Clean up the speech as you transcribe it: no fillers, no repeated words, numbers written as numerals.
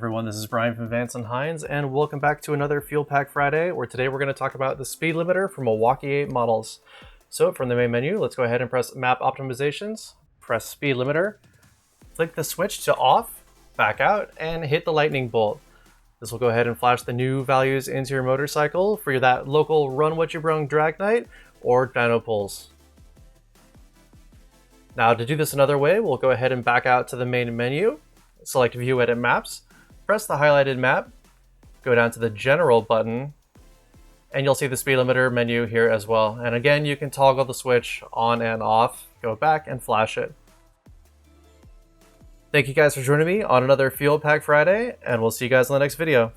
everyone, this is Brian from Vance Hines, and welcome back to another Fuelpak Friday, where today we're going to talk about the speed limiter for Milwaukee 8 models. So from the main menu, let's go ahead and press Map Optimizations, press Speed Limiter, click the switch to off, back out, and hit the lightning bolt. This will go ahead and flash the new values into your motorcycle for that local run what you brung drag night or dyno pulls. Now to do this another way, we'll go ahead and back out to the main menu, select View Edit Maps, press the highlighted map, go down to the General button, and you'll see the speed limiter menu here as well. And again, you can toggle the switch on and off, go back and flash it. Thank you guys for joining me on another Fuelpak Friday, and we'll see you guys in the next video.